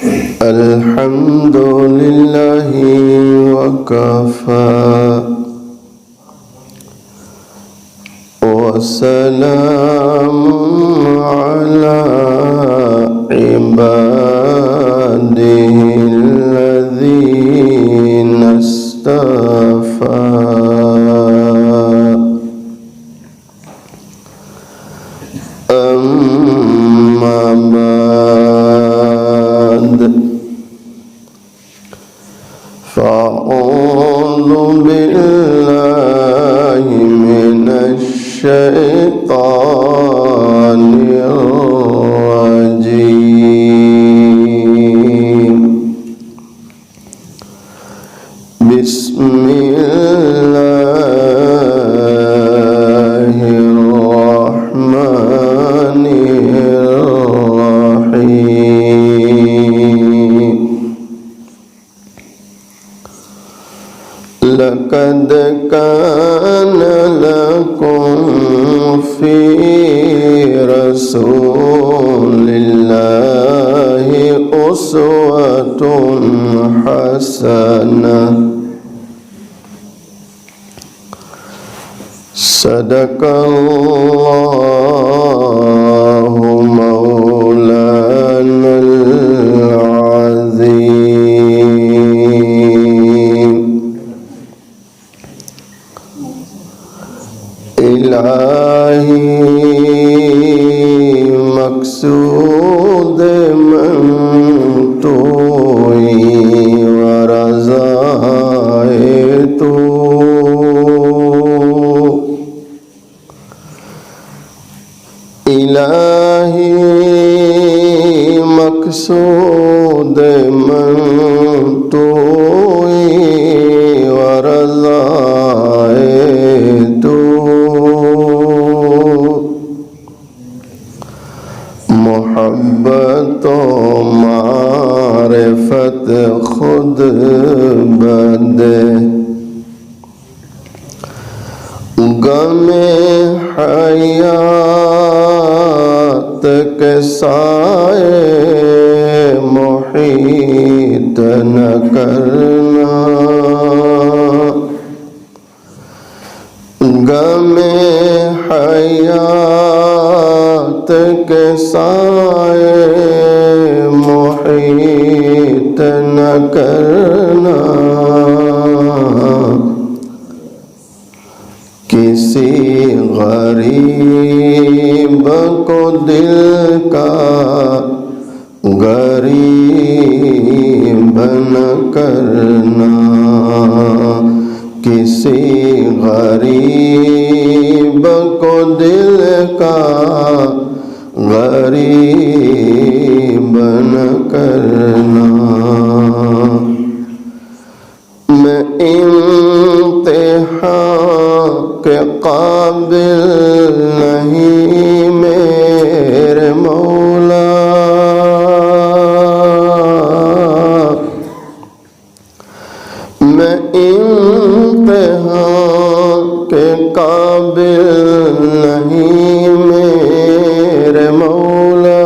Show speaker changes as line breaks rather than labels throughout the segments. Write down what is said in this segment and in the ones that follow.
الحمد لله وكفى وسلام على عباده الذين اصطفى أما بعد فأعوذ بالله من الشيطان الرجيم بسم الله الرحمن الرحيم لقد كان لكم في رسول الله أسوة حسنة صدق الله مولانا العظيم الہی مقصود من توئی ورضائے تو الہی مقصود من توئی ورضائے تو محبت و معرفت خود بندے غم حیات کے سائے محیط نہ کرنا غم حیات کے سائے محیط نہ کرنا کسی غریب کو دل کا غریب نہ کرنا کسی غریب کو دل کا غریب نہ کرنا میں امتحان کے قابل نہیں میرے مولا میں امتحان کے قابل نہیں میرے مولا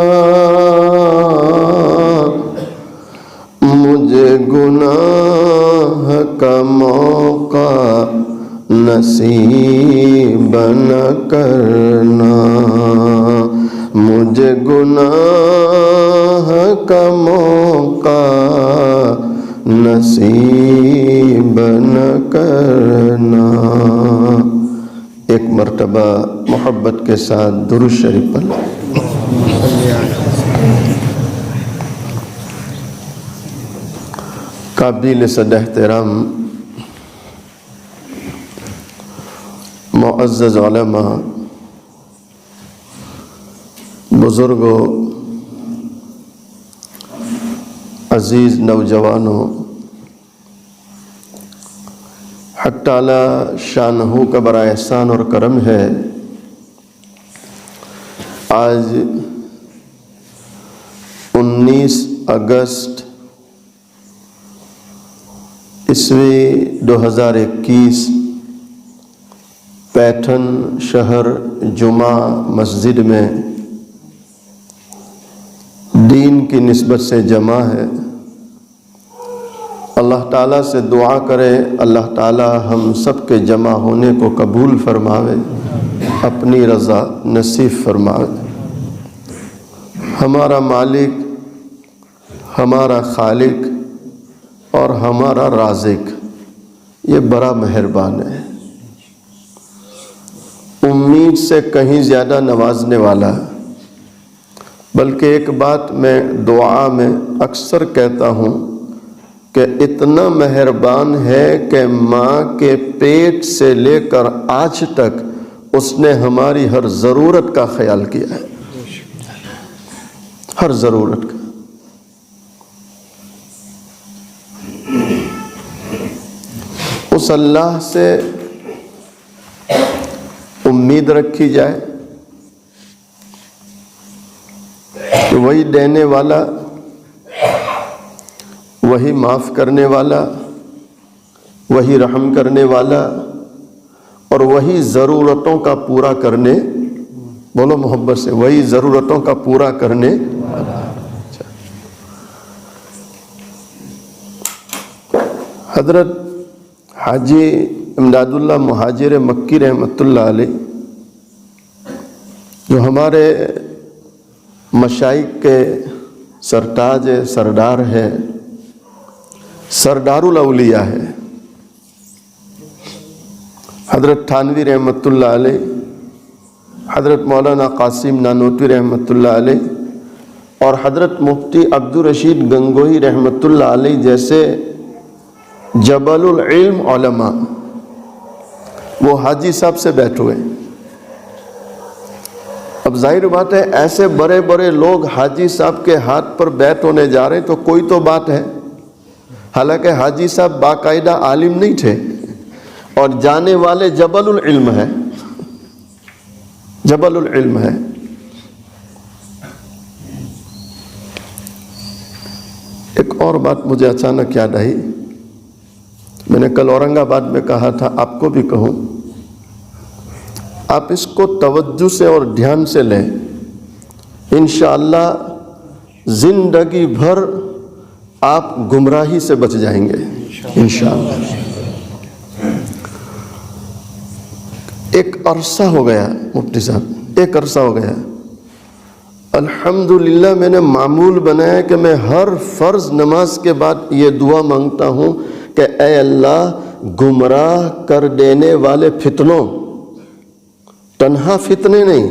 مجھے گناہ کا موقع نصیب نہ کرنا مجھے گناہ کا موقع نصیب نہ کرنا ایک مرتبہ محبت کے ساتھ درود شریف پڑھ لیں قابل صد احترام معزز علماء بزرگوں عزیز نوجوانوں حق تعالی شانہ کا برائے احسان اور کرم ہے آج 19 اگست عیسوی 2021 پیٹھن شہر جمعہ مسجد میں دین کی نسبت سے جمع ہے۔ اللہ تعالیٰ سے دعا کرے اللہ تعالیٰ ہم سب کے جمع ہونے کو قبول فرماوے، اپنی رضا نصیب فرماوے۔ ہمارا مالک، ہمارا خالق اور ہمارا رازق یہ بڑا مہربان ہے، امید سے کہیں زیادہ نوازنے والا ہے۔ بلکہ ایک بات میں دعا میں اکثر کہتا ہوں کہ اتنا مہربان ہے کہ ماں کے پیٹ سے لے کر آج تک اس نے ہماری ہر ضرورت کا خیال کیا ہے، ہر ضرورت کا۔ اس اللہ سے امید رکھی جائے کہ وہی دینے والا، وہی معاف کرنے والا، وہی رحم کرنے والا اور وہی ضرورتوں کا پورا کرنے، بولو محبت سے، وہی ضرورتوں کا پورا کرنے والا۔ حضرت حاجی امداد اللہ مہاجر مکی رحمۃ اللہ علیہ، جو ہمارے مشائخ کے سرتاج سردار ہے، سردار الاولیاء ہے، حضرت تھانوی رحمۃ اللہ علیہ، حضرت مولانا قاسم نانوتوی رحمۃ اللہ علیہ اور حضرت مفتی عبدالرشید گنگوہی رحمۃ اللہ علیہ جیسے جبل العلم علماء وہ حاجی صاحب سے بیٹھ ہوئے۔ اب ظاہر بات ہے ایسے بڑے بڑے لوگ حاجی صاحب کے ہاتھ پر بیعت ہونے جا رہے ہیں تو کوئی تو بات ہے۔ حالانکہ حاجی صاحب باقاعدہ عالم نہیں تھے اور جانے والے جبل العلم ہے، جبل العلم ہے۔ ایک اور بات مجھے اچانک یاد آئی، میں نے کل اورنگ آباد میں کہا تھا، آپ کو بھی کہوں، آپ اس کو توجہ سے اور دھیان سے لیں، انشاءاللہ زندگی بھر آپ گمراہی سے بچ جائیں گے انشاءاللہ۔ ایک عرصہ ہو گیا مفتی صاحب، ایک عرصہ ہو گیا، الحمدللہ میں نے معمول بنایا کہ میں ہر فرض نماز کے بعد یہ دعا مانگتا ہوں کہ اے اللہ گمراہ کر دینے والے فتنوں، تنہا فتنے نہیں،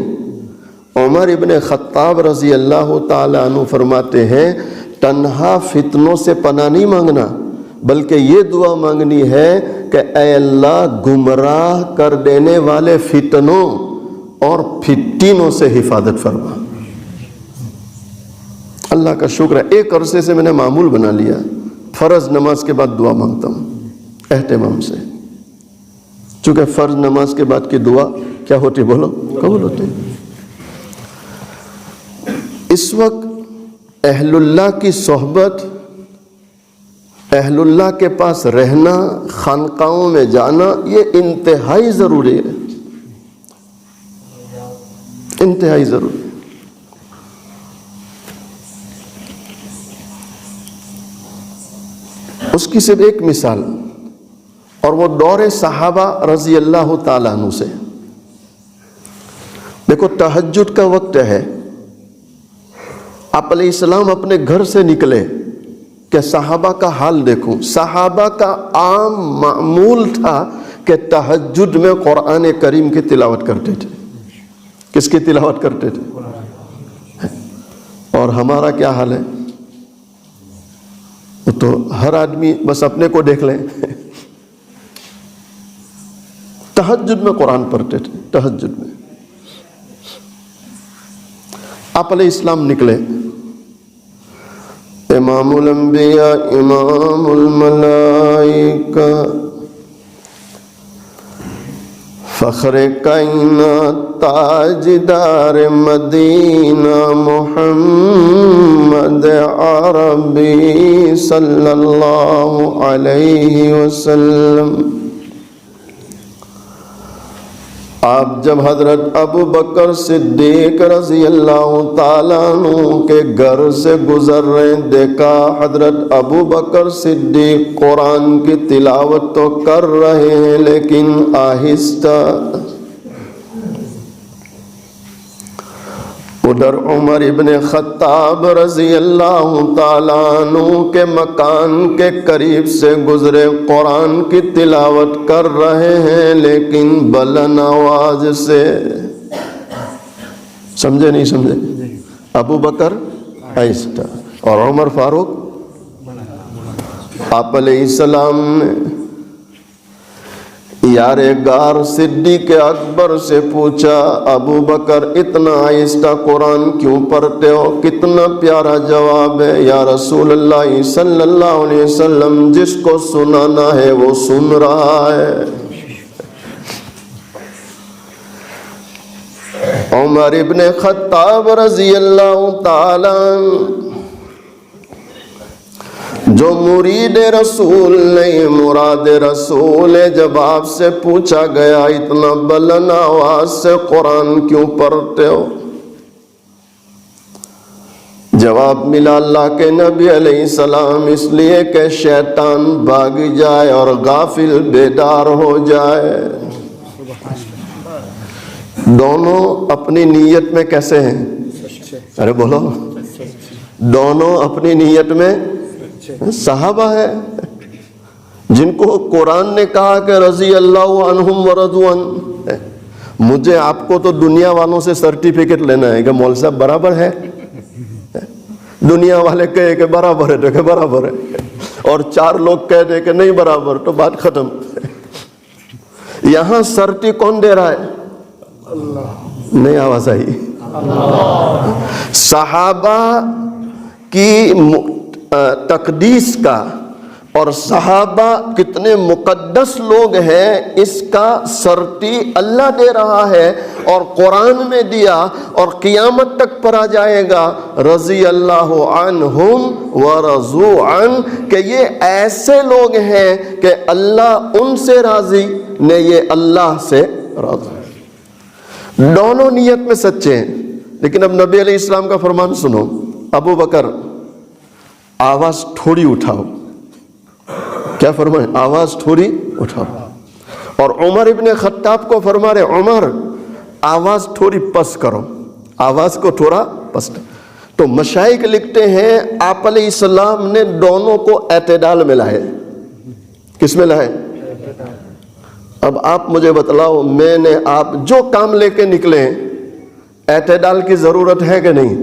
عمر ابن خطاب رضی اللہ تعالی عنہ فرماتے ہیں تنہا فتنوں سے پناہ نہیں مانگنا بلکہ یہ دعا مانگنی ہے کہ اے اللہ گمراہ کر دینے والے فتنوں اور فتنوں سے حفاظت فرما۔ اللہ کا شکر ہے ایک عرصے سے میں نے معمول بنا لیا، فرض نماز کے بعد دعا مانگتا ہوں اہتمام سے، چونکہ فرض نماز کے بعد کی دعا کیا ہوتی، بولو، قبول ہوتی۔ اس وقت اہل اللہ کی صحبت، اہل اللہ کے پاس رہنا، خانقاہوں میں جانا، یہ انتہائی ضروری ہے، انتہائی ضروری ہے۔ اس کی صرف ایک مثال، اور وہ دور صحابہ رضی اللہ تعالیٰ عنہ سے۔ دیکھو تہجد کا وقت ہے، آپ علیہ السلام اپنے گھر سے نکلے کہ صحابہ کا حال دیکھوں۔ صحابہ کا عام معمول تھا کہ تہجد میں قرآن کریم کی تلاوت کرتے تھے۔ کس کی تلاوت کرتے تھے؟ اور ہمارا کیا حال ہے؟ تو ہر آدمی بس اپنے کو دیکھ لیں، تہجد میں قرآن پڑھتے تھے، تہجد میں۔ آپ علیہ السلام نکلے، امام الانبیاء امام الملائکہ فخر کائنات تاجدار مدینہ محمد عربی صلی اللہ علیہ وسلم آپ جب حضرت ابو بکر صدیق رضی اللہ تعالیٰ عنہ کے گھر سے گزر رہے، دیکھا حضرت ابو بکر صدیق قرآن کی تلاوت تو کر رہے ہیں لیکن آہستہ۔ ادھر عمر ابن خطاب رضی اللہ تعالیٰ عنہ کے مکان کے قریب سے گزرے، قرآن کی تلاوت کر رہے ہیں لیکن بلند آواز سے۔ سمجھے نہیں سمجھے؟ ابو بکر آہستہ اور عمر فاروق۔ آپ علیہ السلام نے یار غار صدیق اکبر سے پوچھا، ابو بکر اتنا آہستہ قرآن کیوں پڑھتے ہو؟ کتنا پیارا جواب ہے، یا رسول اللہ صلی اللہ علیہ وسلم جس کو سنانا ہے وہ سن رہا ہے۔ عمر ابن خطاب رضی اللہ تعالیٰ جو مرید رسول نہیں مراد رسول ہے، جب آپ سے پوچھا گیا اتنا بلند آواز سے قرآن کیوں پڑھتے ہو؟ جواب ملا اللہ کے نبی علیہ السلام اس لیے کہ شیطان بھاگ جائے اور غافل بیدار ہو جائے۔ دونوں اپنی نیت میں کیسے ہیں؟ ارے بولو، دونوں اپنی نیت میں صحابہ ہے جن کو قرآن نے کہا کہ رضی اللہ عنہم ورضوا عنہ۔ مجھے آپ کو تو دنیا والوں سے سرٹیفکیٹ لینا ہے کہ مول صاحب برابر ہے، دنیا والے کہے کہ برابر ہے تو کہ برابر ہے، اور چار لوگ کہہ دے کہ نہیں برابر تو بات ختم۔ یہاں سرٹی کون دے رہا ہے؟ اللہ۔ نہیں آواز آئی؟ صحابہ کی تقدیس کا اور صحابہ کتنے مقدس لوگ ہیں اس کا سرٹی اللہ دے رہا ہے، اور قرآن میں دیا اور قیامت تک پڑھا جائے گا رضی اللہ عنہم ورضوا عنہ، کہ یہ ایسے لوگ ہیں کہ اللہ ان سے راضی نے یہ اللہ سے راضی۔ دونوں نیت میں سچے ہیں، لیکن اب نبی علیہ السلام کا فرمان سنو، ابو بکر آواز تھوڑی اٹھاؤ۔ کیا فرمائے؟ آواز تھوڑی اٹھاؤ۔ اور عمر ابن خطاب کو فرما رہے، عمر آواز تھوڑی پس کرو، آواز کو تھوڑا پس کرو۔ تو مشائخ لکھتے ہیں آپ علیہ السلام نے دونوں کو اعتدال میں لائے۔ کس میں لائے؟ اب آپ مجھے بتلاؤ، میں نے آپ جو کام لے کے نکلے ہیں اعتدال کی ضرورت ہے کہ نہیں؟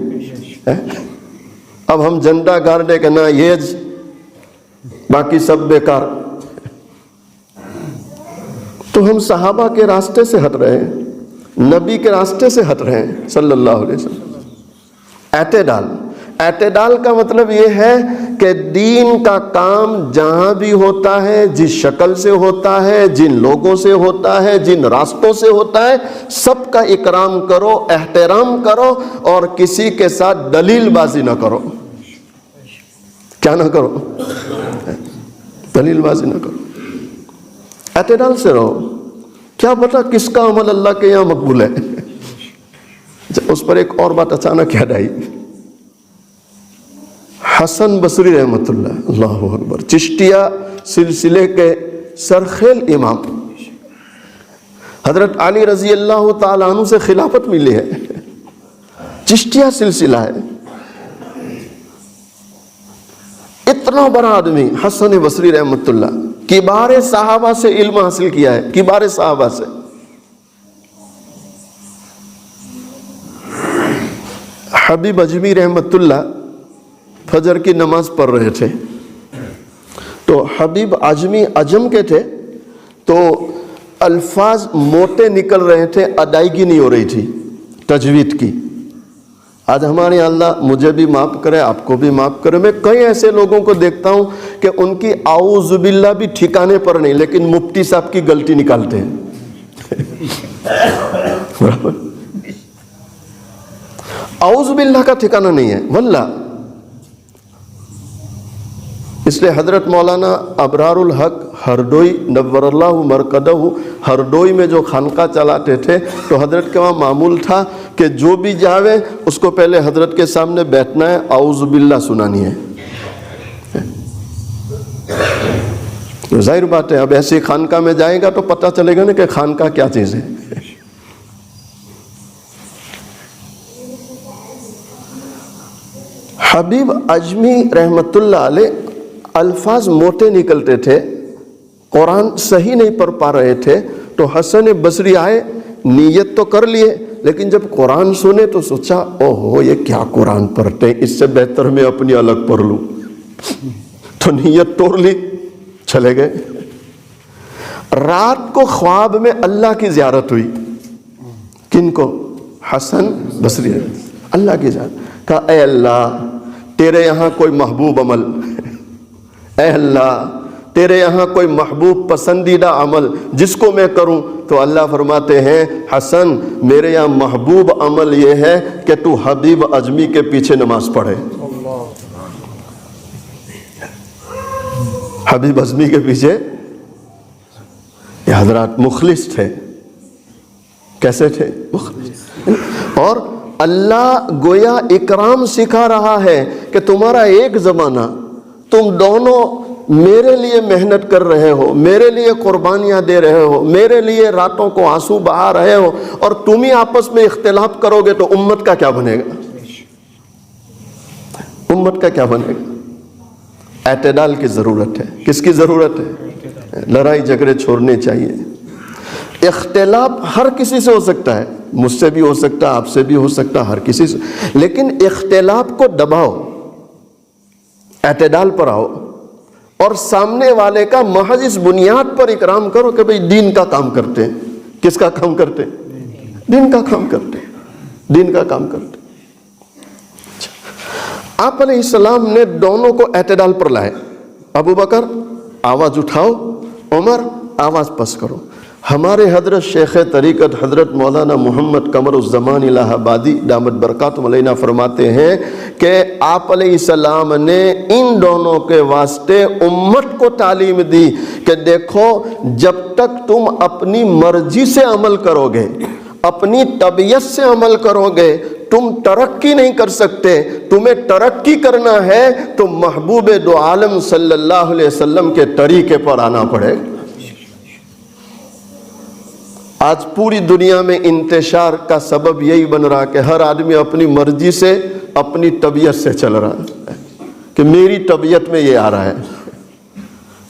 اب ہم جھنڈا گاڑ دے کہ نہ یہ باقی سب بیکار، تو ہم صحابہ کے راستے سے ہٹ رہے ہیں، نبی کے راستے سے ہٹ رہے ہیں صلی اللہ علیہ وسلم۔ اعتدال، اعتدال کا مطلب یہ ہے کہ دین کا کام جہاں بھی ہوتا ہے، جس شکل سے ہوتا ہے، جن لوگوں سے ہوتا ہے، جن راستوں سے ہوتا ہے، سب کا اکرام کرو، احترام کرو، اور کسی کے ساتھ دلیل بازی نہ کرو۔ کیا نہ کرو؟ دلیل بازی نہ کرو، اعتدال سے رہو۔ کیا پتا کس کا عمل اللہ کے یہاں مقبول ہے۔ اس پر ایک اور بات اچانک یاد آئی، حسن بصری رحمۃ اللہ اکبر، چشتیہ سلسلے کے سرخیل امام، حضرت علی رضی اللہ تعالیٰ عنہ سے خلافت ملی ہے، چشتیہ سلسلہ ہے۔ اتنا بڑا آدمی حسن بصری رحمۃ اللہ، کبار صحابہ سے علم حاصل کیا ہے، کبار صحابہ سے۔ حبیب اجمی رحمۃ اللہ فجر کی نماز پڑھ رہے تھے، تو حبیب اجمی عجم کے تھے، تو الفاظ موٹے نکل رہے تھے، ادائیگی نہیں ہو رہی تھی تجوید کی۔ آج ہمارے اللہ مجھے بھی معاف کرے، آپ کو بھی معاف کرے، میں کئی ایسے لوگوں کو دیکھتا ہوں کہ ان کی اعوذ باللہ بھی ٹھکانے پر نہیں، لیکن مفتی صاحب کی غلطی نکالتے ہیں۔ اعوذ باللہ کا ٹھکانہ نہیں ہے واللہ۔ اس لیے حضرت مولانا ابرار الحق ہردوئی نور اللہ مرکدہ ہردوئی میں جو خانقاہ چلاتے تھے تو حضرت کے وہاں معمول تھا کہ جو بھی جاوے اس کو پہلے حضرت کے سامنے بیٹھنا ہے، اعوذ باللہ سنانی ہے۔ ظاہر بات ہے اب ایسی خانقاہ میں جائے گا تو پتہ چلے گا نا کہ خانقاہ کیا چیز ہے۔ حبیب اجمی رحمت اللہ علیہ الفاظ موٹے نکلتے تھے، قرآن صحیح نہیں پڑھ پا رہے تھے، تو حسن بصری آئے، نیت تو کر لیے لیکن جب قرآن سنے تو سوچا اوہو یہ کیا قرآن پڑھتے ہیں، اس سے بہتر میں اپنی الگ پڑھ لوں، تو نیت توڑ لی، چلے گئے۔ رات کو خواب میں اللہ کی زیارت ہوئی، کن کو؟ حسن بصری، اللہ کی زیارت، کہا اے اللہ تیرے یہاں کوئی محبوب عمل، اے اللہ تیرے یہاں کوئی محبوب پسندیدہ عمل جس کو میں کروں، تو اللہ فرماتے ہیں حسن میرے یہاں محبوب عمل یہ ہے کہ تو حبیب اجمی کے پیچھے نماز پڑھے۔ حبیب اجمی کے پیچھے، یہ حضرات مخلص تھے، کیسے تھے؟ مخلص۔ اور اللہ گویا اکرام سکھا رہا ہے کہ تمہارا ایک زمانہ تم دونوں میرے لیے محنت کر رہے ہو، میرے لیے قربانیاں دے رہے ہو، میرے لیے راتوں کو آنسو بہا رہے ہو، اور تم ہی آپس میں اختلاف کرو گے تو امت کا کیا بنے گا؟ امت کا کیا بنے گا؟ اعتدال کی ضرورت ہے۔ کس کی ضرورت ہے؟ لڑائی جھگڑے چھوڑنے چاہیے۔ اختلاف ہر کسی سے ہو سکتا ہے، مجھ سے بھی ہو سکتا ہے، آپ سے بھی ہو سکتا ہے، ہر کسی سے، لیکن اختلاف کو دباؤ، اعتدال پر آؤ، اور سامنے والے کا محض اس بنیاد پر اکرام کرو کہ بھئی دین کا کام کرتے ہیں۔ کس کا کام کرتے ہیں؟ دین کا کام کرتے ہیں، دین کا کام کرتے ہیں۔ آپ علیہ السلام نے دونوں کو اعتدال پر لائے، ابو بکر آواز اٹھاؤ، عمر آواز پس کرو۔ ہمارے حضرت شیخ طریقت حضرت مولانا محمد قمر الزمان الہ آبادی دامت برکاتہم علینا فرماتے ہیں کہ آپ علیہ السلام نے ان دونوں کے واسطے امت کو تعلیم دی کہ دیکھو جب تک تم اپنی مرضی سے عمل کرو گے، اپنی طبیعت سے عمل کرو گے، تم ترقی نہیں کر سکتے۔ تمہیں ترقی کرنا ہے تو محبوب دو عالم صلی اللہ علیہ وسلم کے طریقے پر آنا پڑے گا۔ آج پوری دنیا میں انتشار کا سبب یہی بن رہا کہ ہر آدمی اپنی مرضی سے اپنی طبیعت سے چل رہا ہے کہ میری طبیعت میں یہ آ رہا ہے۔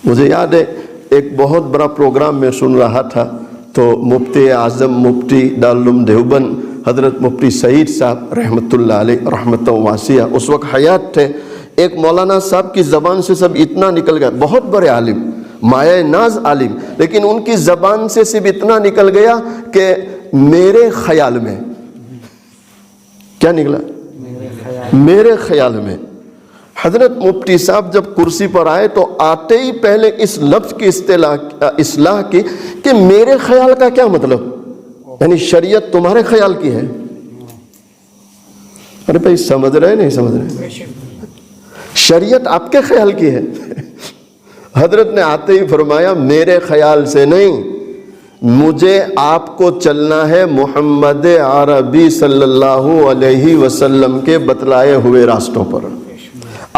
مجھے یاد ہے ایک بہت بڑا پروگرام میں سن رہا تھا تو مفتی اعظم مفتی دارالعلوم دیوبند حضرت مفتی سعید صاحب رحمۃ اللہ علیہ رحمۃ واسعہ اس وقت حیات تھے۔ ایک مولانا صاحب کی زبان سے سب اتنا نکل گیا، بہت بڑے عالم، مایہ ناز عالم، لیکن ان کی زبان سے صرف اتنا نکل گیا کہ میرے خیال میں، کیا نکلا؟ میرے خیال میں۔ حضرت مفتی صاحب جب کرسی پر آئے تو آتے ہی پہلے اس لفظ کی اصلاح کی کہ میرے خیال کا کیا مطلب؟ یعنی شریعت تمہارے خیال کی ہے؟ ارے بھائی سمجھ رہے نہیں سمجھ رہے؟ شریعت آپ کے خیال کی ہے؟ حضرت نے آتے ہی فرمایا میرے خیال سے نہیں، مجھے آپ کو چلنا ہے محمد عربی صلی اللہ علیہ وسلم کے بتلائے ہوئے راستوں پر،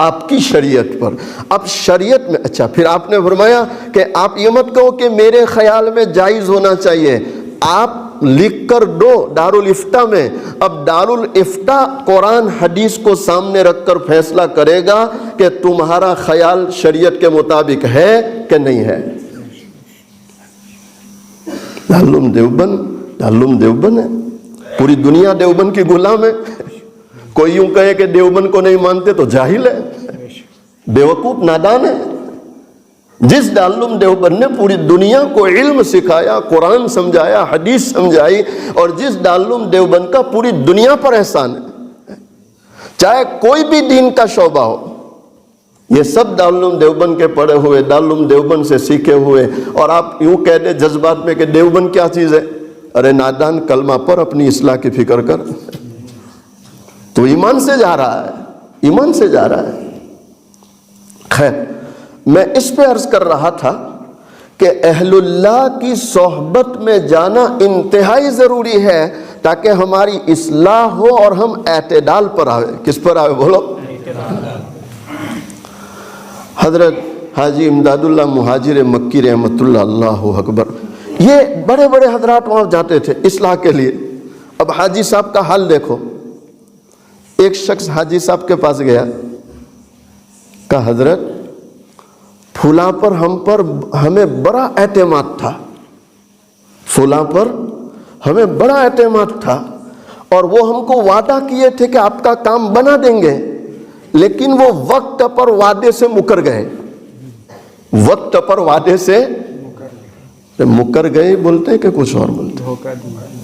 آپ کی شریعت پر۔ اب شریعت میں اچھا پھر آپ نے فرمایا کہ آپ یہ مت کہو کہ میرے خیال میں جائز ہونا چاہیے، آپ لکھ کر دو دارالفتہ میں۔ اب دارالفتہ قرآن حدیث کو سامنے رکھ کر فیصلہ کرے گا کہ تمہارا خیال شریعت کے مطابق ہے کہ نہیں ہے۔ دارالعلوم دیوبند ہے، پوری دنیا دیوبند کی غلام ہے۔ کوئی یوں کہے کہ دیوبند کو نہیں مانتے تو جاہل ہے، بیوقوف، نادان ہے۔ جس دارالعلوم دیوبند نے پوری دنیا کو علم سکھایا، قرآن سمجھایا، حدیث سمجھائی، اور جس دارالعلوم دیوبند کا پوری دنیا پر احسان ہے، چاہے کوئی بھی دین کا شعبہ ہو، یہ سب دارالعلوم دیوبند کے پڑھے ہوئے، دارالعلوم دیوبند سے سیکھے ہوئے، اور آپ یوں کہہ دیں جذبات میں کہ دیوبند کیا چیز ہے؟ ارے نادان، کلمہ پر اپنی اصلاح کی فکر کر۔ تو ایمان سے جا رہا ہے، ایمان سے جا رہا ہے۔ خیر، میں اس پہ عرض کر رہا تھا کہ اہل اللہ کی صحبت میں جانا انتہائی ضروری ہے تاکہ ہماری اصلاح ہو اور ہم اعتدال پر آئے. کس پر آئے بولو؟ حضرت حاجی امداد اللہ مہاجر مکی رحمت اللہ، اللہ اکبر، یہ بڑے بڑے حضرات وہاں جاتے تھے اصلاح کے لیے. اب حاجی صاحب کا حال دیکھو. ایک شخص حاجی صاحب کے پاس گیا، کہا حضرت فلاں پر ہمیں بڑا اعتماد تھا، فلاں پر ہمیں بڑا اعتماد تھا اور وہ ہم کو وعدہ کیے تھے کہ آپ کا کام بنا دیں گے، لیکن وہ وقت پر وعدے سے مکر گئے. وقت پر وعدے سے مکر گئے بولتے ہیں کہ کچھ اور بولتے؟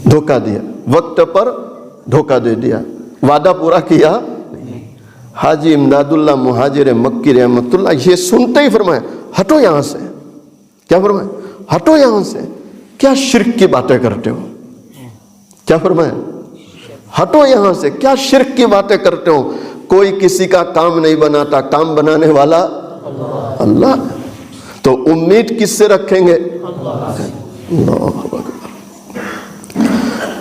دھوکہ دیا. وقت پر دھوکہ دے دیا، وعدہ پورا کیا. حاجی امداد اللہ مہاجر مکی رحمت اللہ یہ سنتے ہی فرمایا ہٹو یہاں سے. کیا فرمایا؟ ہٹو یہاں سے. کیا شرک کی باتیں کرتے ہو؟ کیا فرمایا؟ ہٹو یہاں سے، کیا شرک کی باتیں کرتے ہو؟ کوئی کسی کا کام نہیں بناتا، کام بنانے والا اللہ. تو امید کس سے رکھیں گے؟ اللہ اکبر.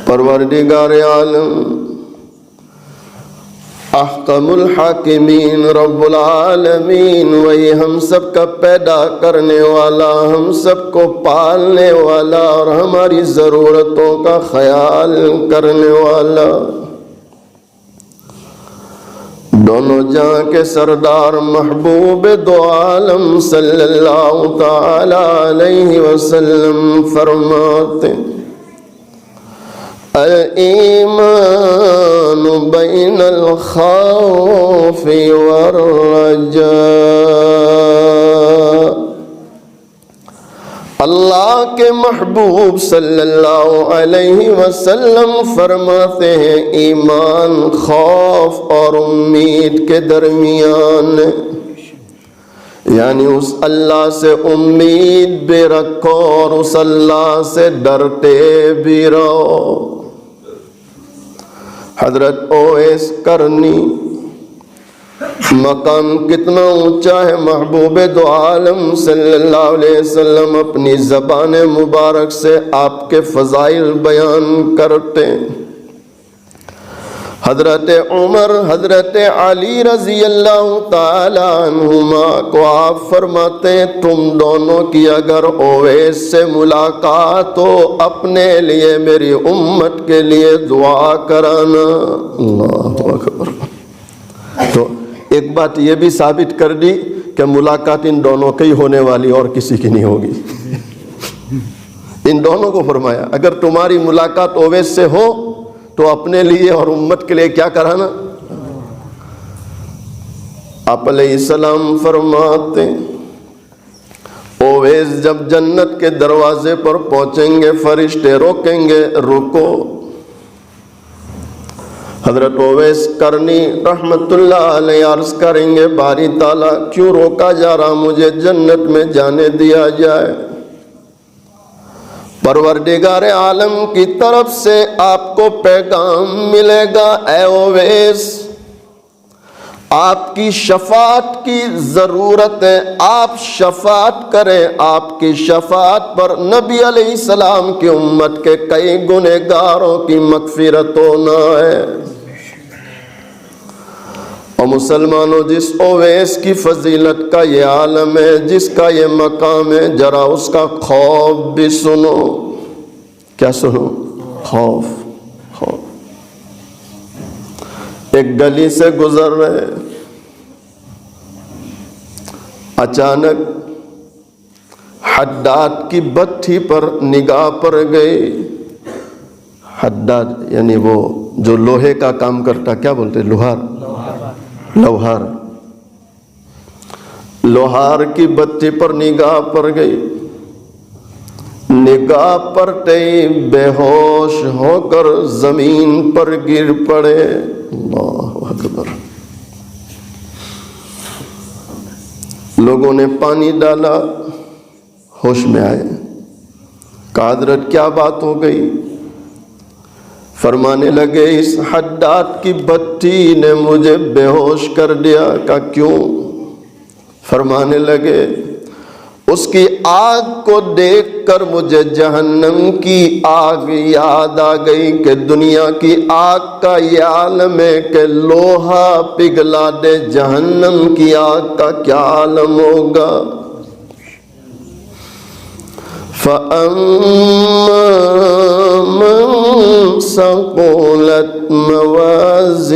پروردگار عالم احکم الحاکمین رب العالمین، وہی ہم سب کا پیدا کرنے والا، ہم سب کو پالنے والا اور ہماری ضرورتوں کا خیال کرنے والا، دونوں جہاں کے سردار محبوب دو عالم صلی اللہ تعالی علیہ وسلم فرماتے الایمان بین الخوف والرجاء. اللہ کے محبوب صلی اللہ علیہ وسلم فرماتے ہیں ایمان خوف اور امید کے درمیان، یعنی اس اللہ سے امید بھی رکھو اور اس اللہ سے ڈرتے بھی رہو. حضرت اویس کرنی مقام کتنا اونچا ہے، محبوب دو عالم صلی اللہ علیہ وسلم اپنی زبان مبارک سے آپ کے فضائل بیان کرتے. حضرت عمر، حضرت علی رضی اللہ تعالی عنہما کو آپ فرماتے ہیں تم دونوں کی اگر اویس سے ملاقات ہو اپنے لیے میری امت کے لیے دعا کرانا. اللہ اکبر. تو ایک بات یہ بھی ثابت کر دی کہ ملاقات ان دونوں کی ہونے والی اور کسی کی نہیں ہوگی. ان دونوں کو فرمایا اگر تمہاری ملاقات اویس سے ہو تو اپنے لیے اور امت کے لیے کیا کرانا. آپ علیہ السلام فرماتے اویس جب جنت کے دروازے پر پہنچیں گے فرشتے روکیں گے رکو. حضرت اویس کرنی رحمت اللہ علیہ عرض کریں گے باری تعالیٰ کیوں روکا جا رہا، مجھے جنت میں جانے دیا جائے. پروردگار عالم کی طرف سے آپ کو پیغام ملے گا اے اویس آپ کی شفاعت کی ضرورت ہے، آپ شفاعت کریں. آپ کی شفاعت پر نبی علیہ السلام کی امت کے کئی گنہگاروں کی مغفرت ہونا ہے. اور مسلمانوں جس اویس کی فضیلت کا یہ عالم ہے، جس کا یہ مقام ہے، ذرا اس کا خوف بھی سنو. کیا سنو؟ خوف. خوف. ایک گلی سے گزر رہے، اچانک حداد کی بتھی پر نگاہ پڑ گئی. حداد یعنی وہ جو لوہے کا کام کرتا، کیا بولتے؟ لوہار. لوہار. لوہار کی بتی پر نگاہ پڑ گئی. نگاہ پڑتے ہی بے ہوش ہو کر زمین پر گر پڑے. اللہ اکبر. لوگوں نے پانی ڈالا، ہوش میں آئے. کہا حضرت کیا بات ہو گئی؟ فرمانے لگے اس حداد کی بتی نے مجھے بے ہوش کر دیا. کہا کیوں؟ فرمانے لگے اس کی آگ کو دیکھ کر مجھے جہنم کی آگ یاد آ گئی کہ دنیا کی آگ کا یہ عالم ہے کہ لوہا پگھلا دے، جہنم کی آگ کا کیا عالم ہوگا۔ فَأَمَّا مَن ثَقُلَتْ مَوَازِينُهُ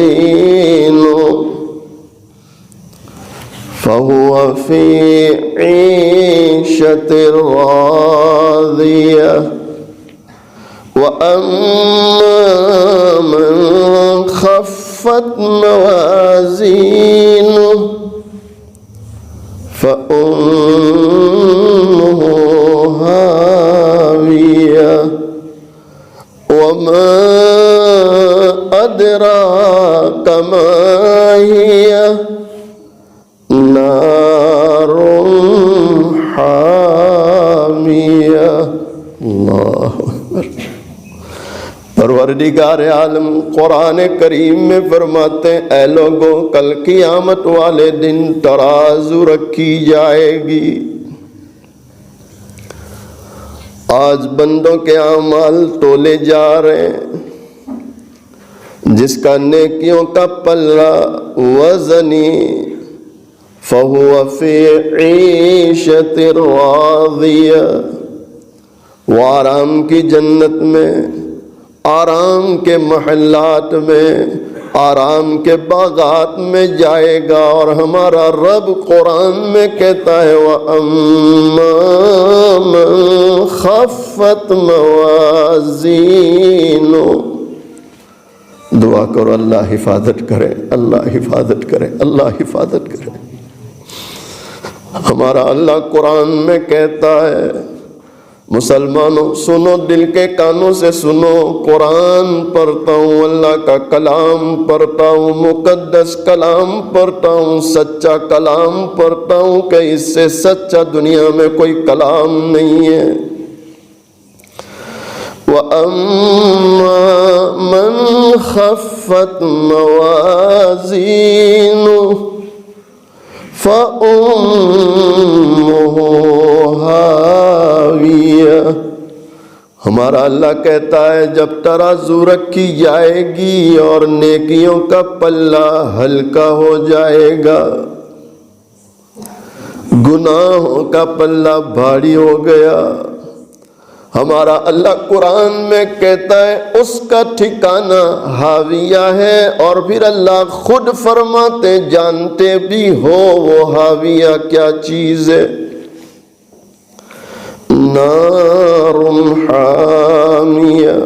فَهُوَ فِي عِيشَةٍ رَاضِيَةٍ وَأَمَّا مَن خَفَّتْ مَوَازِينُهُ فَأُمُّهُ هَاوِيَةٌ وَمَا أَدْرَاكَ مَا هِيَهْ نار حامیہ۔ اللہ اکبر۔ پروردگار عالم قرآن کریم میں فرماتے ہیں اے لوگوں، کل قیامت والے دن ترازو رکھی جائے گی۔ آج بندوں کے اعمال تولے جا رہے ہیں، جس کا نیکیوں کا پلہ وزنی فَهُوَ فِي عِيشَةٍ رَاضِيَةٍ، وہ آرام کی جنت میں، آرام کے محلات میں، آرام کے باغات میں جائے گا۔ اور ہمارا رب قرآن میں کہتا ہے وَأَمَّا مَن خَفَّتْ مَوَازِينُهُ۔ دعا کرو اللہ حفاظت کرے، اللہ حفاظت کرے، اللہ حفاظت کرے۔ ہمارا اللہ قرآن میں کہتا ہے مسلمانوں سنو، دل کے کانوں سے سنو، قرآن پڑھتا ہوں، اللہ کا کلام پڑھتا ہوں، مقدس کلام پڑھتا ہوں، سچا کلام پڑھتا ہوں کہ اس سے سچا دنیا میں کوئی کلام نہیں ہے۔ وَأَمَّا مَنْ خَفَّتْ مَوَازِينُهُ فَأُمُّهُ هَاوِيَةٌ۔ ہمارا اللہ کہتا ہے جب ترازو رکھی جائے گی اور نیکیوں کا پلہ ہلکا ہو جائے گا، گناہوں کا پلہ بھاری ہو گیا، ہمارا اللہ قرآن میں کہتا ہے اس کا ٹھکانہ حاویہ ہے۔ اور پھر اللہ خود فرماتے جانتے بھی ہو وہ حاویہ کیا چیز ہے، نار حامیہ،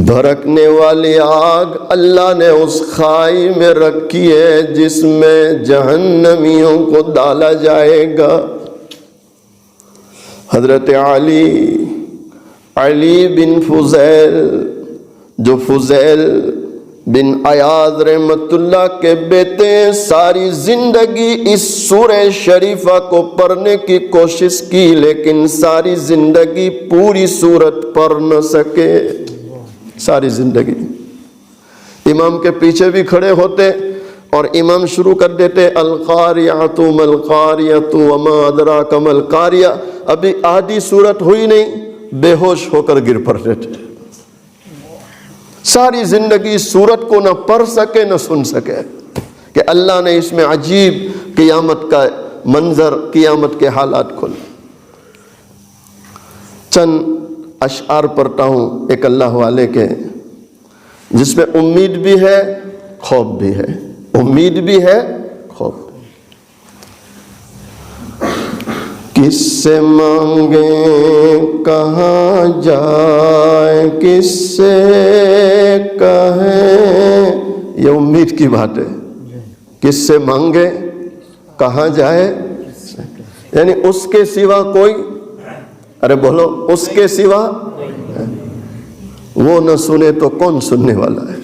بھڑکنے والی آگ اللہ نے اس خائی میں رکھی ہے جس میں جہنمیوں کو ڈالا جائے گا۔ حضرت علی بن فضیل، جو فضیل بن عیاض رحمت اللہ کے بیٹے، ساری زندگی اس سورہ شریفہ کو پڑھنے کی کوشش کی لیکن ساری زندگی پوری سورت پڑھ نہ سکے۔ ساری زندگی امام کے پیچھے بھی کھڑے ہوتے اور امام شروع کر دیتے القاریۃ ما القاریۃ وما ادراک ما القاریہ، ابھی آدھی صورت ہوئی نہیں، بے ہوش ہو کر گر پڑتے تھے۔ ساری زندگی صورت کو نہ پڑھ سکے نہ سن سکے کہ اللہ نے اس میں عجیب قیامت کا منظر، قیامت کے حالات کھولے۔ چند اشعار پڑھتا ہوں ایک اللہ والے کے، جس میں امید بھی ہے خوف بھی ہے، امید بھی ہے خوف۔ کس سے مانگیں کہاں جائے، کس سے کہیں، یہ امید کی بات ہے۔ کس سے مانگے کہاں جائے، یعنی اس کے سوا کوئی، ارے بولو اس کے سوا وہ نہ سنے تو کون سننے والا ہے۔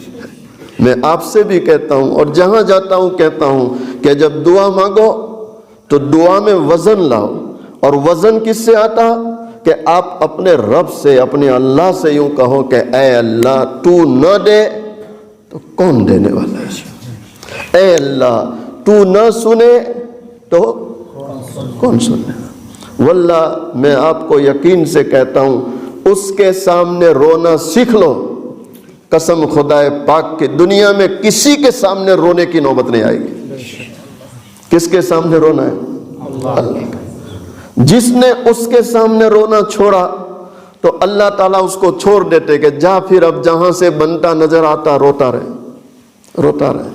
میں آپ سے بھی کہتا ہوں اور جہاں جاتا ہوں کہتا ہوں کہ جب دعا مانگو تو دعا میں وزن لاؤ، اور وزن کس سے آتا کہ آپ اپنے رب سے، اپنے اللہ سے یوں کہو کہ اے اللہ تو نہ دے تو کون دینے والا ہے، اے اللہ تو نہ سنے تو کون سنے گا؟ واللہ میں آپ کو یقین سے کہتا ہوں اس کے سامنے رونا سیکھ لو، قسم خدائے پاک کے دنیا میں کسی کے سامنے رونے کی نوبت نہیں آئے گی۔ کس کے سامنے رونا ہے؟ اللہ کا۔ جس نے اس کے سامنے رونا چھوڑا تو اللہ تعالیٰ اس کو چھوڑ دیتے کہ جا پھر اب جہاں سے بنتا نظر آتا روتا رہے، روتا رہے۔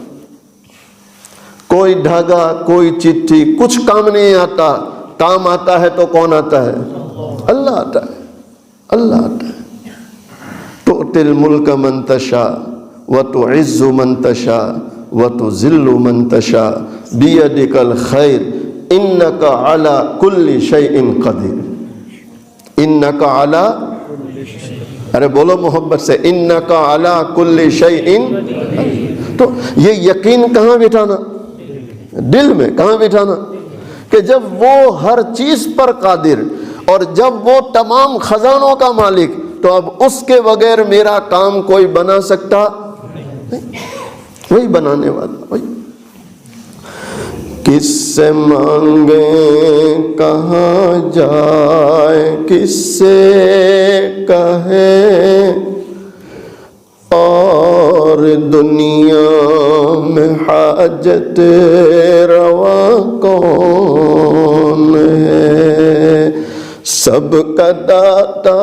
کوئی دھاگا، کوئی چٹھی، کچھ کام نہیں آتا، کام آتا ہے تو کون آتا ہے؟ اللہ آتا ہے، اللہ آتا ہے۔ تؤتی الملک من تشاء وتعز من تشاء وتذل من تشاء بیدک الخیر انک علی کل شیء قدیر۔ انک علی، ارے بولو محبت سے، انک علی کل شیء۔ تو یہ یقین کہاں بٹھانا؟ دل میں۔ کہاں بٹھانا؟ کہ جب وہ ہر چیز پر قادر اور جب وہ تمام خزانوں کا مالک، تو اب اس کے بغیر میرا کام کوئی بنا سکتا نہیں، وہی بنانے والا، وہی۔ کس سے مانگیں کہاں جائے، کس سے کہیں، اور دنیا میں حاجت روا کون ہے؟ سب کا داتا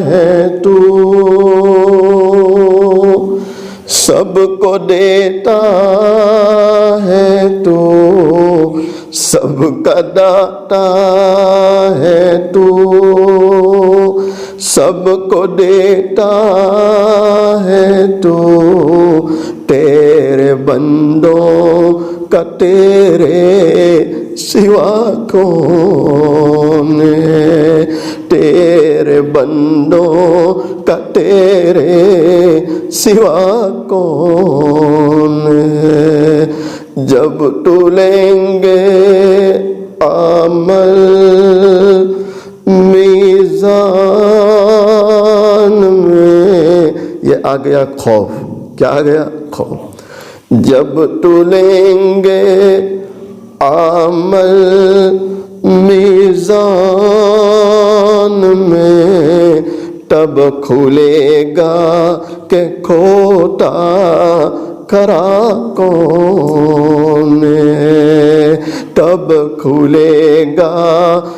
ہے تو، سب کو دیتا ہے تو، سب کا داتا ہے تو، سب کو دیتا ہے تو، تیرے بندوں کا تیرے سوا کون ہے؟ تیرے بندوں کا تیرے سوا کون ہے؟ جب تو لیں گے عمل میزان میں، یہ آ گیا خوف۔ کیا آ گیا؟ خوف۔ جب تو لیں گے عمل میزان میں، تب کھلے گا کہ کھوٹا کرا کون ہے؟ تب کھلے گا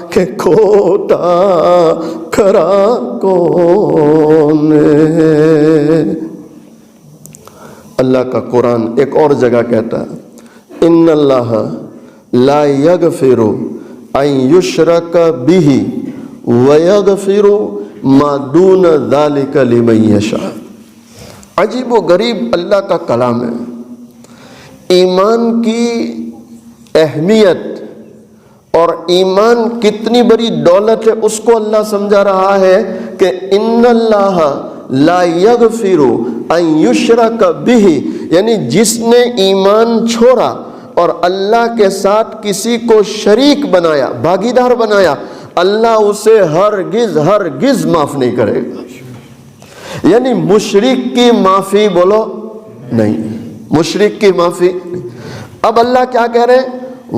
کہ کھوٹا کرا کون ہے؟ اللہ کا قرآن ایک اور جگہ کہتا ہے، ان اللہ لا یغفر ان یشرک بہ ویغفر ما دون ذلک لمن یشاء۔ عجیب و غریب اللہ کا کلام ہے۔ ایمان کی اہمیت اور ایمان کتنی بڑی دولت ہے اس کو اللہ سمجھا رہا ہے کہ ان اللہ لا یغفر ان یشرک بہ، یعنی جس نے ایمان چھوڑا اور اللہ کے ساتھ کسی کو شریک بنایا، بھاگیدار بنایا، اللہ اسے ہرگز معاف نہیں کرے گا۔ یعنی مشرک کی معافی بولو نہیں، مشرک کی معافی نہیں۔ اب اللہ کیا کہہ رہے ہیں؟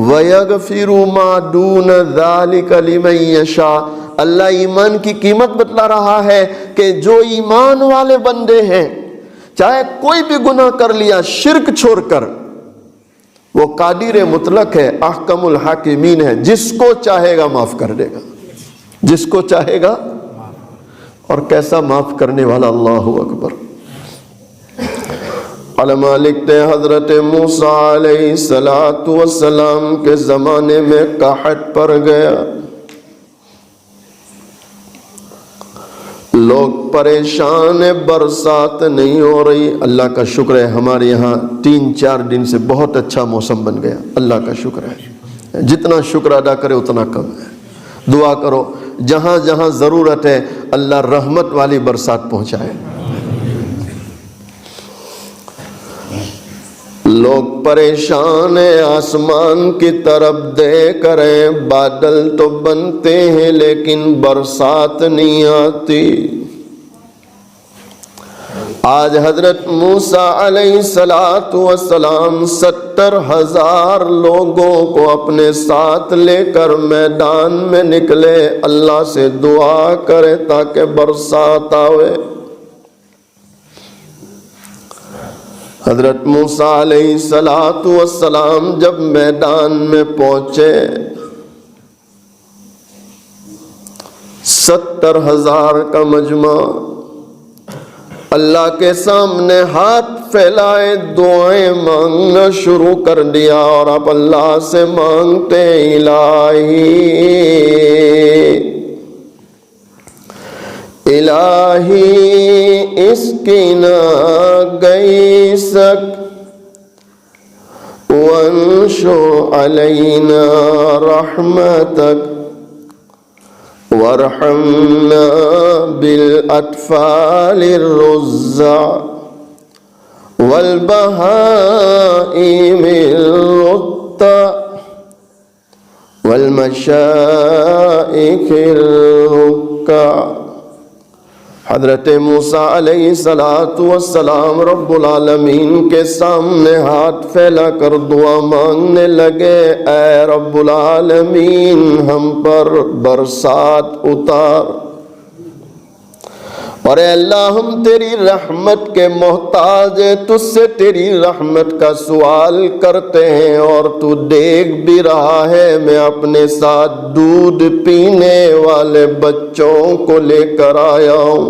وَيَغْفِرُ مَا دُونَ ذَلِكَ لِمَن يَشَاءُ۔ اللہ ایمان کی قیمت بتلا رہا ہے کہ جو ایمان والے بندے ہیں، چاہے کوئی بھی گناہ کر لیا شرک چھوڑ کر، وہ قادر مطلق ہے، احکم الحاکمین ہے، جس کو چاہے گا معاف کر دے گا، جس کو چاہے گا۔ اور کیسا معاف کرنے والا، اللہ اکبر۔ علماء لکھتے ہیں حضرت موسیٰ علیہ السلام کے زمانے میں قحط پڑ گیا، لوگ پریشان ہیں، برسات نہیں ہو رہی۔ اللہ کا شکر ہے ہمارے یہاں 3-4 دن سے بہت اچھا موسم بن گیا، اللہ کا شکر ہے۔ جتنا شکر ادا کرے اتنا کم ہے۔ دعا کرو جہاں جہاں ضرورت ہے اللہ رحمت والی برسات پہنچائے۔ لوگ پریشان ہیں، آسمان کی طرف دیکھ رہے ہیں، بادل تو بنتے ہیں لیکن برسات نہیں آتی۔ آج حضرت موسیٰ علیہ السلام 70,000 لوگوں کو اپنے ساتھ لے کر میدان میں نکلے، اللہ سے دعا کرے تاکہ برسات آوے۔ حضرت موسیٰ علیہ السلام جب میدان میں پہنچے، 70,000 کا مجمع اللہ کے سامنے ہاتھ پھیلائے دعائیں مانگنا شروع کر دیا، اور اب اللہ سے مانگتے الہی اسقنا غیثک وانشر علینا رحمتک وارحمنا بالاطفال الرضع والبہائم الرضع والمشائخ الرکع۔ حضرت موسیٰ علیہ السلام رب العالمین کے سامنے ہاتھ پھیلا کر دعا مانگنے لگے، اے رب العالمین ہم پر برسات اتار، اور اے اللہ ہم تیری رحمت کے محتاج ہیں، تجھ سے تیری رحمت کا سوال کرتے ہیں، اور تو دیکھ بھی رہا ہے میں اپنے ساتھ دودھ پینے والے بچوں کو لے کر آیا ہوں،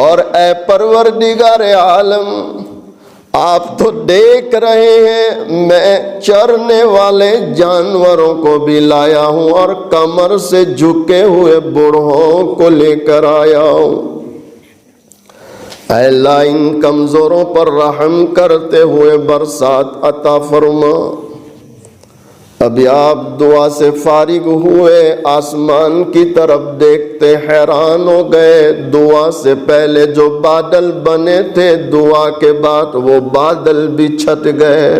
اور اے پروردگار عالم آپ تو دیکھ رہے ہیں میں چرنے والے جانوروں کو بھی لایا ہوں، اور کمر سے جھکے ہوئے بوڑھوں کو لے کر آیا ہوں۔ اے اللہ ان کمزوروں پر رحم کرتے ہوئے برسات عطا فرما۔ ابھی آپ دعا سے فارغ ہوئے، آسمان کی طرف دیکھتے حیران ہو گئے، دعا سے پہلے جو بادل بنے تھے دعا کے بعد وہ بادل بھی چھٹ گئے۔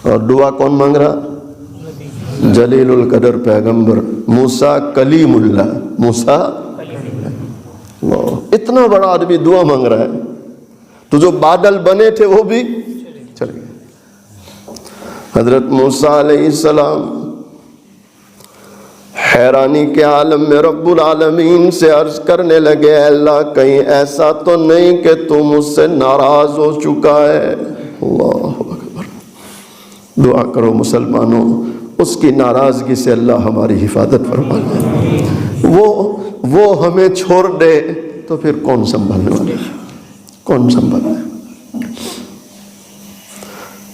اور دعا کون مانگ رہا؟ جلیل القدر پیغمبر موسیٰ کلیم اللہ، موسیٰ اتنا بڑا آدمی دعا مانگ رہا ہے، تو جو بادل بنے تھے وہ بھی چل گئے۔ حضرت موسیٰ علیہ السلام حیرانی کے عالم میں رب العالمین سے عرض کرنے لگے، اے اللہ کہیں ایسا تو نہیں کہ تو مجھ سے ناراض ہو چکا ہے؟ اللہ اکبر۔ دعا کرو مسلمانوں، اس کی ناراضگی سے اللہ ہماری حفاظت فرمائے۔ وہ ہمیں چھوڑ دے تو پھر کون سنبھالنے والا ہے؟ کون سنبھالنا ہے؟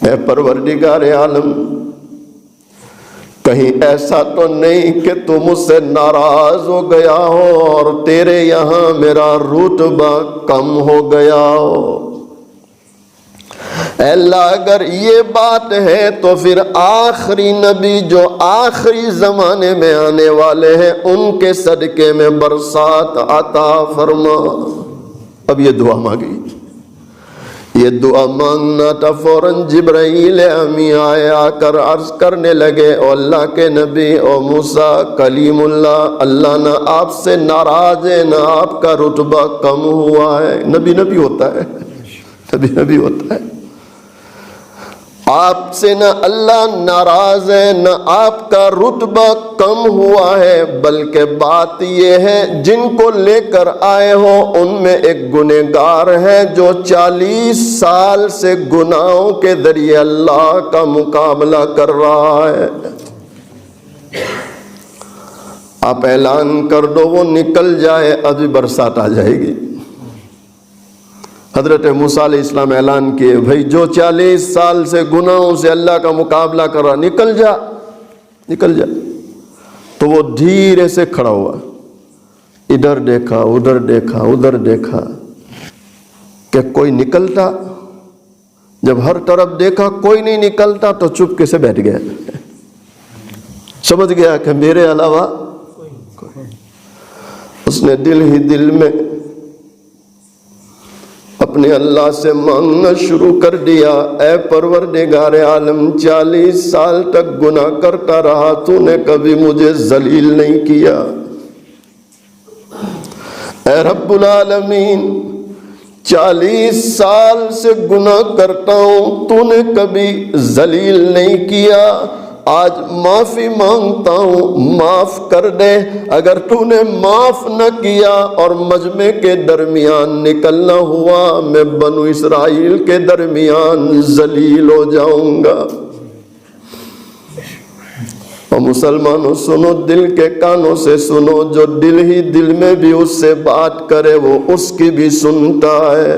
اے پروردگار عالم کہیں ایسا تو نہیں کہ تو مجھ سے ناراض ہو گیا ہو اور تیرے یہاں میرا رتبہ کم ہو گیا ہو۔ اے اللہ اگر یہ بات ہے تو پھر آخری نبی جو آخری زمانے میں آنے والے ہیں ان کے صدقے میں برسات عطا فرما۔ اب یہ دعا مانگی، یہ دعا مانگنا تھا، فوراً جبرائیل امی آئے، آ کر عرض کرنے لگے، او اللہ کے نبی، او موسیٰ کلیم اللہ، اللہ نہ آپ سے ناراض ہے نہ آپ کا رتبہ کم ہوا ہے۔ نبی نبی ہوتا ہے، نبی نبی ہوتا ہے۔ آپ سے نہ اللہ ناراض ہے نہ آپ کا رتبہ کم ہوا ہے، بلکہ بات یہ ہے جن کو لے کر آئے ہو ان میں ایک گنہگار ہے جو 40 سال سے گناہوں کے ذریعے اللہ کا مقابلہ کر رہا ہے۔ آپ اعلان کر دو وہ نکل جائے، ابھی برسات آ جائے گی۔ حضرت موسیٰ علیہ السلام اعلان کیے، بھائی جو 40 سال سے گناہوں سے اللہ کا مقابلہ کر رہا، نکل جا نکل جا۔ تو وہ دھیرے سے کھڑا ہوا، ادھر دیکھا ادھر دیکھا ادھر دیکھا کہ کوئی نکلتا، جب ہر طرف دیکھا کوئی نہیں نکلتا تو چپکے سے بیٹھ گیا، سمجھ گیا کہ میرے علاوہ کوئی۔ اس نے دل ہی دل میں اپنے اللہ سے مانگنا شروع کر دیا، اے پروردگار عالم 40 سال تک گناہ کرتا رہا، تو نے کبھی مجھے ذلیل نہیں کیا، اے رب العالمین 40 سال سے گناہ کرتا ہوں، تو نے کبھی ذلیل نہیں کیا، آج معافی مانگتا ہوں، معاف کر دے۔ اگر تو نے معاف نہ کیا اور مجمع کے درمیان نکلنا ہوا، میں بنو اسرائیل کے درمیان ذلیل ہو جاؤں گا۔ اور مسلمانوں سنو، دل کے کانوں سے سنو، جو دل ہی دل میں بھی اس سے بات کرے وہ اس کی بھی سنتا ہے۔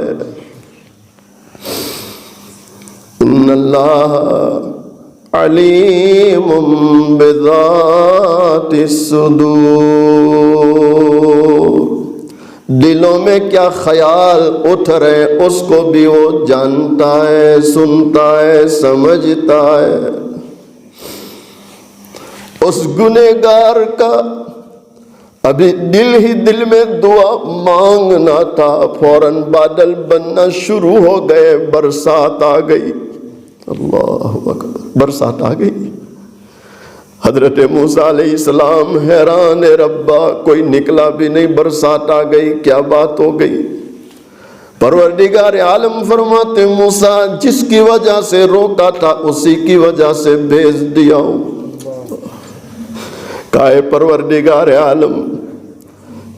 ان اللہ علیم بذات الصدور، دلوں میں کیا خیال اٹھ رہے اس کو بھی وہ جانتا ہے، سنتا ہے، سمجھتا ہے۔ اس گنہگار کا ابھی دل ہی دل میں دعا مانگنا تھا، فوراً بادل بننا شروع ہو گئے، برسات آ گئی۔ اللہ اکبر، برسات آ گئی۔ حضرت موسیٰ علیہ السلام حیران ربا، کوئی نکلا بھی نہیں، برسات آ گئی، کیا بات ہو گئی؟ پروردگار عالم فرماتے موسیٰ جس کی وجہ سے روکا تھا اسی کی وجہ سے بھیج دیا ہوں۔ کہے پروردگار عالم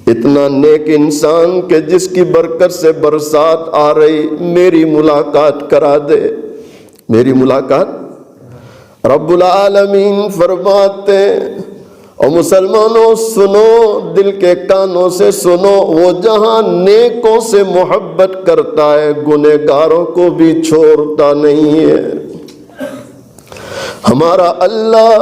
اتنا نیک انسان کہ جس کی برکت سے برسات آ رہی، میری ملاقات کرا دے، میری ملاقات۔ رب العالمین فرماتے اور مسلمانوں سنو، دل کے کانوں سے سنو، وہ جہاں نیکوں سے محبت کرتا ہے گنہگاروں کو بھی چھوڑتا نہیں ہے۔ ہمارا اللہ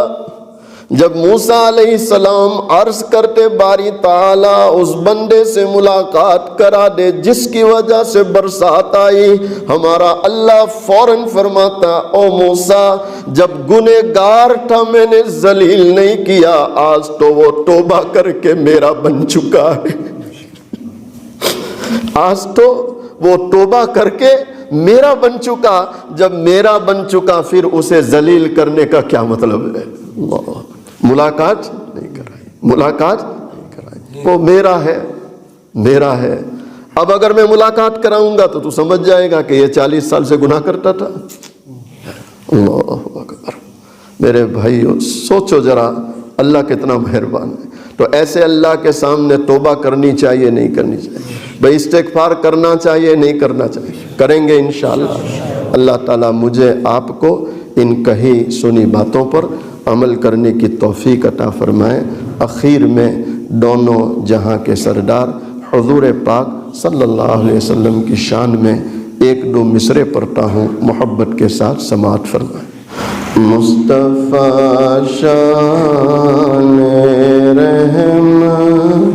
جب موسیٰ علیہ السلام عرض کرتے باری تعالیٰ اس بندے سے ملاقات کرا دے جس کی وجہ سے برسات آئی، ہمارا اللہ فوراً فرماتا او موسیٰ جب گنہگار تھا میں نے ذلیل نہیں کیا، آج تو وہ توبہ کر کے میرا بن چکا ہے۔ آج تو وہ توبہ کر کے میرا بن چکا، جب میرا بن چکا پھر اسے ذلیل کرنے کا کیا مطلب ہے؟ ملاقات نہیں کرائی، ملاقات نہیں کرائی، وہ میرا ہے، میرا ہے۔ اب اگر میں ملاقات کراؤں گا تو سمجھ جائے گا کہ یہ 40 سال سے گناہ کرتا تھا۔ اللہ اکبر، میرے بھائیو سوچو ذرا، اللہ کتنا مہربان ہے۔ تو ایسے اللہ کے سامنے توبہ کرنی چاہیے نہیں کرنی چاہیے؟ بھائی استغفار کرنا چاہیے نہیں کرنا چاہیے؟ کریں گے انشاءاللہ۔ اللہ تعالیٰ مجھے آپ کو ان کہی سنی باتوں پر عمل کرنے کی توفیق عطا فرمائے۔ اخیر میں دونوں جہاں کے سردار حضور پاک صلی اللہ علیہ وسلم کی شان میں 1-2 مصرے پڑھتا ہوں، محبت کے ساتھ سماعت فرمائیں۔ مصطفیٰ شان رحمت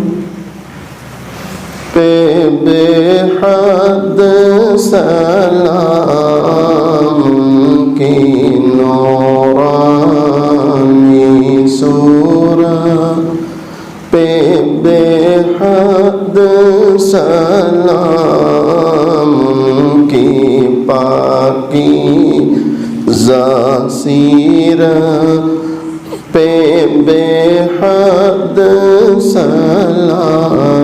پہ بے حد سلام کی نورانی صورت پہ بے حد سلام کی پاکی سیرت پہ بے حد سلام،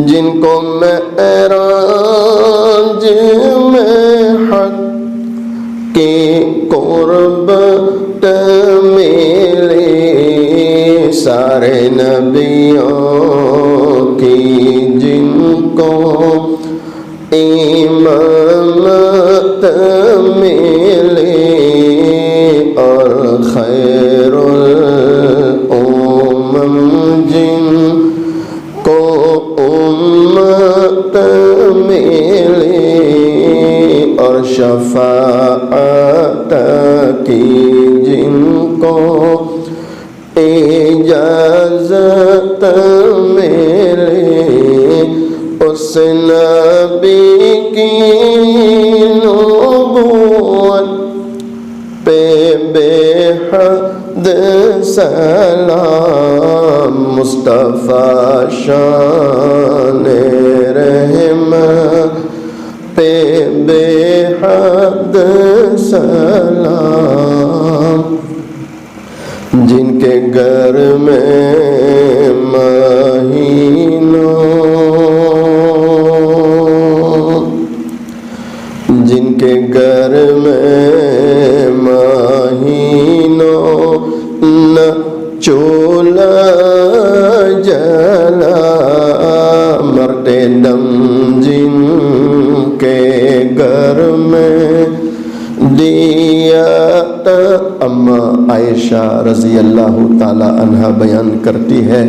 جن کو معراج میں حق کے قربت ملے، سارے نبیوں کی جن کو امامت ملے، اور خیر الامم جن کو امت ملے، اور شفاعت کی جن کو اجازت ملے، اس نبی کی نبوت پہ بے حد سلام، مصطفیٰ شان رحمت پہ بے حد سلام، جن کے گھر میں مہینوں جن کے گھر میں مہینوں نہ چولہا جلا مرتے دم جن کے گھر میں دیا تھا۔ اما عائشہ رضی اللہ تعالی عنہا بیان کرتی ہے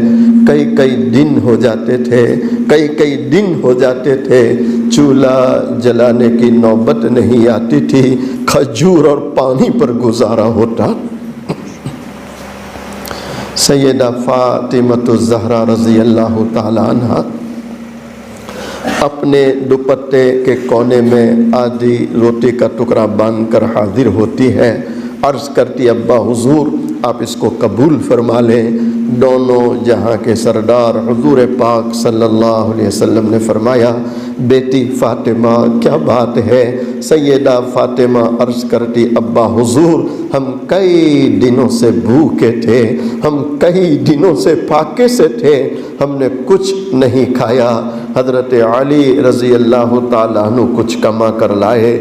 کئی دن ہو جاتے تھے کئی دن ہو جاتے تھے چولہا جلانے کی نوبت نہیں آتی تھی، کھجور اور پانی پر گزارا ہوتا۔ سیدہ فاطمہ الزہرا رضی اللہ تعالی عنہا اپنے دوپٹے کے کونے میں آدھی روٹی کا ٹکڑا باندھ کر حاضر ہوتی ہے، عرض کرتی ابا حضور آپ اس کو قبول فرما لیں۔ دونوں جہاں کے سردار حضور پاک صلی اللہ علیہ وسلم نے فرمایا بیٹی فاطمہ کیا بات ہے؟ سیدہ فاطمہ عرض کرتی ابا حضور ہم کئی دنوں سے بھوکے تھے، ہم کئی دنوں سے پاکے سے تھے، ہم نے کچھ نہیں کھایا۔ حضرت علی رضی اللہ تعالیٰ عنہ کچھ کما کر لائے،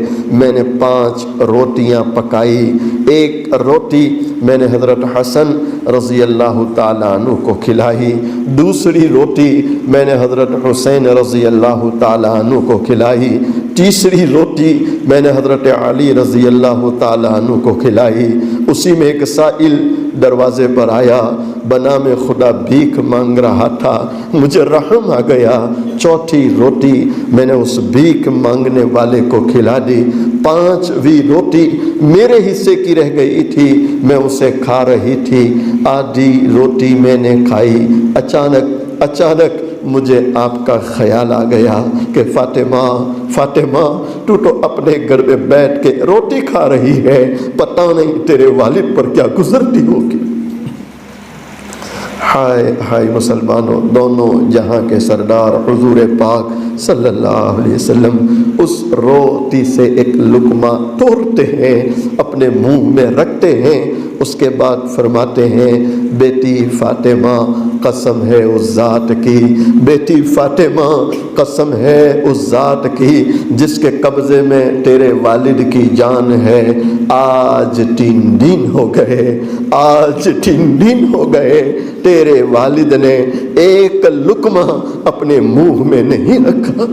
میں نے 5 روٹیاں پکائی، ایک روٹی میں نے حضرت حسن رضی اللہ تعالیٰ عنہ کو کھلائی، دوسری روٹی میں نے حضرت حسین رضی اللہ تعالیٰ عنہ کو کھلائی، تیسری روٹی میں نے حضرت علی رضی اللہ تعالیٰ عنہ کو کھلائی۔ اسی میں ایک سائل دروازے پر آیا، بنام خدا بھیک مانگ رہا تھا، مجھے رحم آ گیا، چوتھی روٹی میں نے اس بھیک مانگنے والے کو کھلا دی، 5ویں روٹی میرے حصے کی رہ گئی تھی، میں اسے کھا رہی تھی، آدھی روٹی میں نے کھائی، اچانک مجھے آپ کا خیال آ گیا کہ فاطمہ تو اپنے گھر میں بیٹھ کے روٹی کھا رہی ہے، پتہ نہیں تیرے والد پر کیا گزرتی ہوگی۔ ہائے مسلمانوں، دونوں جہاں کے سردار حضور پاک صلی اللہ علیہ وسلم اس روٹی سے ایک لقمہ توڑتے ہیں، اپنے منہ میں رکھتے ہیں، اس کے بعد فرماتے ہیں بیٹی فاطمہ قسم ہے اس ذات کی، بیٹی فاطمہ قسم ہے اس ذات کی جس کے قبضے میں تیرے والد کی جان ہے، آج 3 دن ہو گئے تیرے والد نے ایک لقمہ اپنے منہ میں نہیں رکھا۔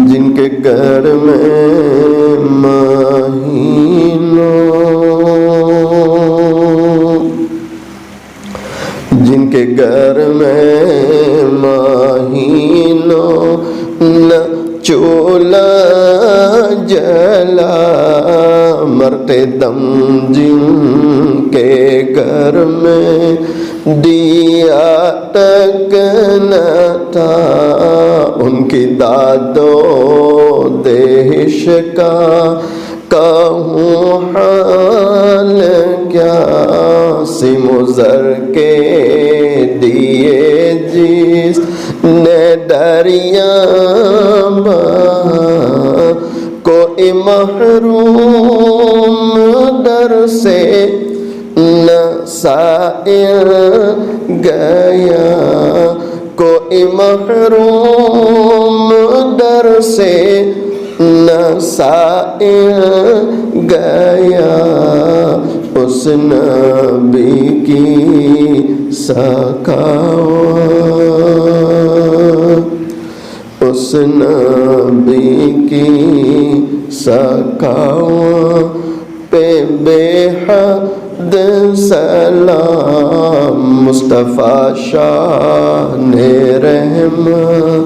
جن کے گھر میں مہینوں نہ چولہا جلا مرتے دم جن کے گھر میں دیا تک نہ تھا، ان کی داد و دہش کا کہوں حال کیا، سیم و زر کے دیے جس نے دریا کوئی محروم در سے نہ سائر گیا، کوئی محروم در سے نہ سائر گیا، اس نبی کی سخاوت، اس نبی کی سخاوت پہ بے حد سلام، مصطفیٰ شان رحمت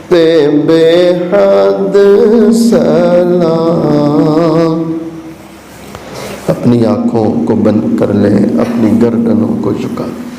پہ بے حد سلام۔ اپنی آنکھوں کو بند کر لیں، اپنی گردنوں کو جھکا لیں۔